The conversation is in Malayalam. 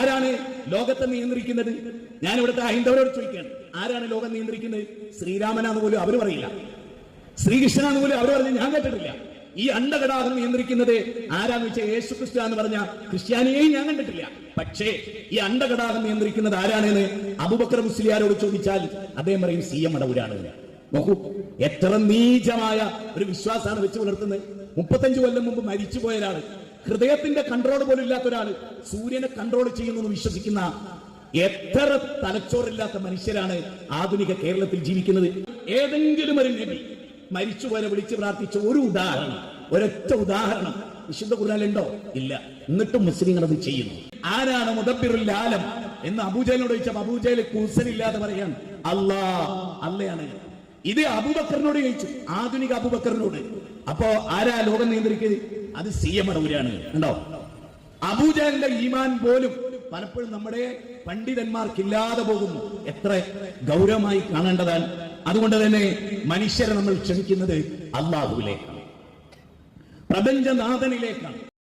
ആരാണ് ലോകത്തെ നിയന്ത്രിക്കുന്നത്? ഞാൻ ഇവിടുത്തെ ഹൈന്ദവരോട് ചോദിക്കുകയാണ്, ആരാണ് ലോകം നിയന്ത്രിക്കുന്നത്? ശ്രീരാമനാന്ന് പോലും അവർ പറയില്ല, ശ്രീകൃഷ്ണനാന്ന് പോലും അവർ പറഞ്ഞ് ഞാൻ കേട്ടിട്ടില്ല. ഈ അണ്ടകടാഹം നിയന്ത്രിക്കുന്നത് ആരാന്ന് വെച്ചാൽ യേശു ക്രിസ്തു എന്ന് പറഞ്ഞ ക്രിസ്ത്യാനിയെയും ഞാൻ കണ്ടിട്ടില്ല. പക്ഷേ ഈ അണ്ടകടാഹം നിയന്ത്രിക്കുന്നത് ആരാണെന്ന് അബൂബക്കർ മുസ്ലിയാരോട് ചോദിച്ചാൽ അദ്ദേഹം പറയും CM മടവൂരാണ്. നോക്കൂ, എത്ര നീചമായ ഒരു വിശ്വാസമാണ് വെച്ച് പുലർത്തുന്നത്. 35 കൊല്ലം മുമ്പ് മരിച്ചുപോയ ഒരാള്, ഹൃദയത്തിന്റെ കൺട്രോൾ പോലും ഇല്ലാത്ത ഒരാള് സൂര്യനെ കൺട്രോൾ ചെയ്യുന്നു എന്ന് വിശ്വസിക്കുന്ന എത്ര തലച്ചോറില്ലാത്ത മനുഷ്യരാണ് ആധുനിക കേരളത്തിൽ ജീവിക്കുന്നത്. ഏതെങ്കിലും ഒരു നബി മരിച്ചുപോലെ വിളിച്ച് പ്രാർത്ഥിച്ച ഒരു ഉദാഹരണം, ഒരൊറ്റ ഉദാഹരണം വിശുദ്ധ ഖുർആനിലുണ്ടോ? ഇല്ല. എന്നിട്ടും മുസ്ലിങ്ങൾ അത് ചെയ്യുന്നു. ആരാണ് മുദബ്ബിറുൽ ആലം എന്ന് അബൂജഹലിനോട് ചോദിച്ചപ്പോൾ അബൂജഹൽ കൂസലില്ലാതെ പറയാൻ അള്ളയാണ്. ഇത് അബൂബക്കറിനോട് ചോദിച്ചു, ആധുനിക അബൂബക്കറിനോട്. അപ്പോ ആരാ ലോകം നിയന്ത്രിക്കുന്നത്? അത് CM മടവൂരാണ്. ഉണ്ടോ? അബൂജഹലിന്റെ ഈമാൻ പോലും പലപ്പോഴും നമ്മുടെ പണ്ഡിതന്മാർക്കില്ലാതെ പോകുന്നു. എത്ര ഗൗരവമായി കാണേണ്ടതാണ്. അതുകൊണ്ട് തന്നെ മനുഷ്യരെ നമ്മൾ ക്ഷണിക്കുന്നത് അല്ലാഹുവിലേക്കാണ്, പ്രപഞ്ചനാഥനിലേക്കാണ്.